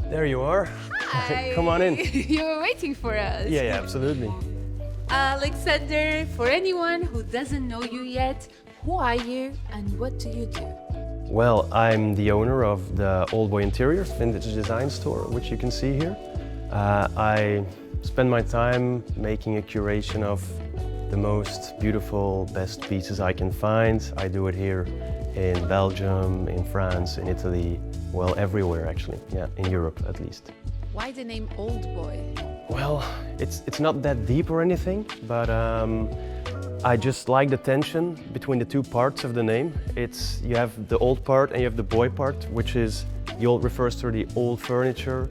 There you are. Hi. Come on in. You were waiting for us. Yeah, absolutely. Alexander, for anyone who doesn't know you yet, who are you and what do you do? Well, I'm the owner of the Oldboy Interiors vintage design store, which you can see here. I spend my time making a curation of the most beautiful, best pieces I can find. I do it here in Belgium, in France, in Italy, well, everywhere actually, yeah, in Europe at least. Why the name Oldboy? Well, it's not that deep or anything, but I just like the tension between the two parts of the name. You have the old part and you have the boy part, which is, the old refers to the old furniture,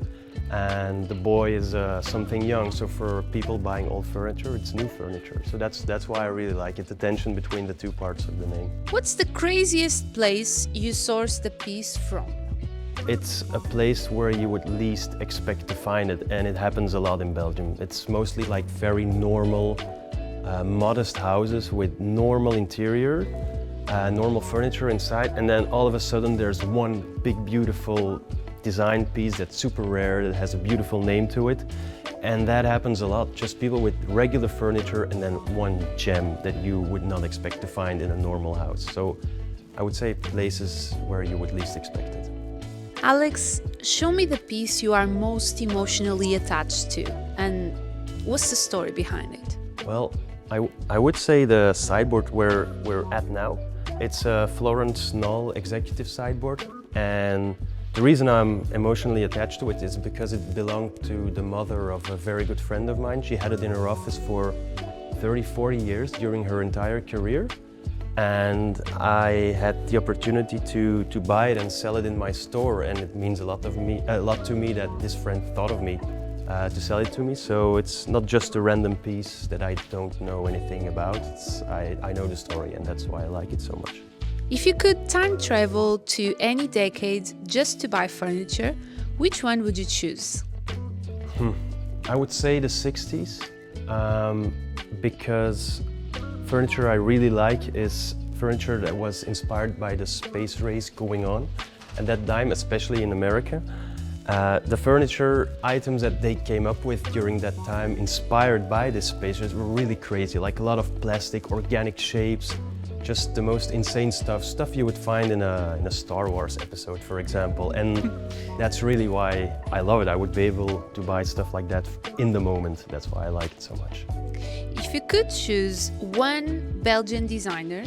and the boy is something young. So for people buying old furniture, it's new furniture. So that's why I really like it, the tension between the two parts of the name. What's the craziest place you sourced the piece from? It's a place where you would least expect to find it, and it happens a lot in Belgium. It's mostly like very normal, modest houses with normal interior, normal furniture inside, and then all of a sudden there's one big beautiful design piece that's super rare, that has a beautiful name to it. And that happens a lot, just people with regular furniture and then one gem that you would not expect to find in a normal house. So I would say places where you would least expect it. Alex, show me the piece you are most emotionally attached to, and what's the story behind it? Well, I would say the sideboard where we're at now. It's a Florence Knoll executive sideboard, and the reason I'm emotionally attached to it is because it belonged to the mother of a very good friend of mine. She had it in her office for 30-40 years during her entire career. And I had the opportunity to buy it and sell it in my store, and it means a lot to me that this friend thought of me to sell it to me. So it's not just a random piece that I don't know anything about. I know the story, and that's why I like it so much. If you could time travel to any decade just to buy furniture, which one would you choose? I would say the 60s, because furniture I really like is furniture that was inspired by the space race going on at that time, especially in America. The furniture items that they came up with during that time, inspired by this space race, were really crazy, like a lot of plastic, organic shapes, just the most insane stuff you would find in a Star Wars episode, for example. And that's really why I love it. I would be able to buy stuff like that in the moment. That's why I like it so much. If you could choose one Belgian designer,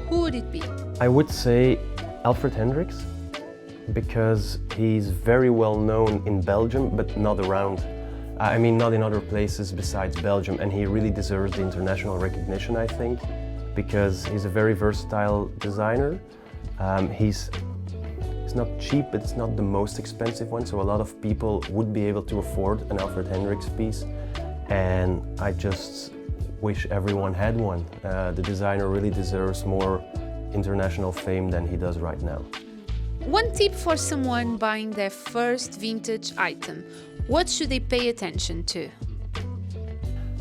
who would it be? I would say Alfred Hendricks, because he's very well known in Belgium, but not around. I mean, not in other places besides Belgium, and he really deserves the international recognition, I think, because he's a very versatile designer. He's not cheap, but it's not the most expensive one, so a lot of people would be able to afford an Alfred Hendricks piece, and I just wish everyone had one. The designer really deserves more international fame than he does right now. One tip for someone buying their first vintage item. What should they pay attention to?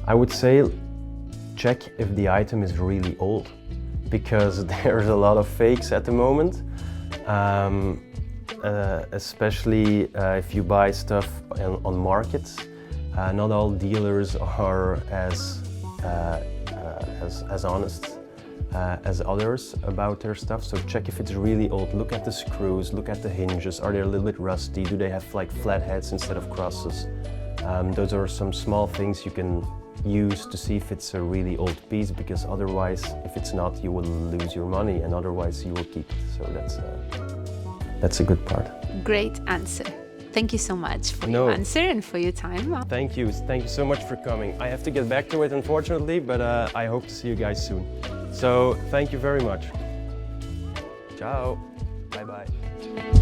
I would say check if the item is really old, because there's a lot of fakes at the moment. Especially if you buy stuff on markets. Not all dealers are as honest as others about their stuff, so check if it's really old. Look at the screws, look at the hinges. Are they a little bit rusty? Do they have like flat heads instead of crosses? Those are some small things you can use to see if it's a really old piece, because otherwise, if it's not, you will lose your money, and otherwise you will keep it. So that's a good part. Great answer. Thank you so much for your answer and for your time. Thank you so much for coming. I have to get back to it, unfortunately, but I hope to see you guys soon. So thank you very much. Ciao. Bye-bye.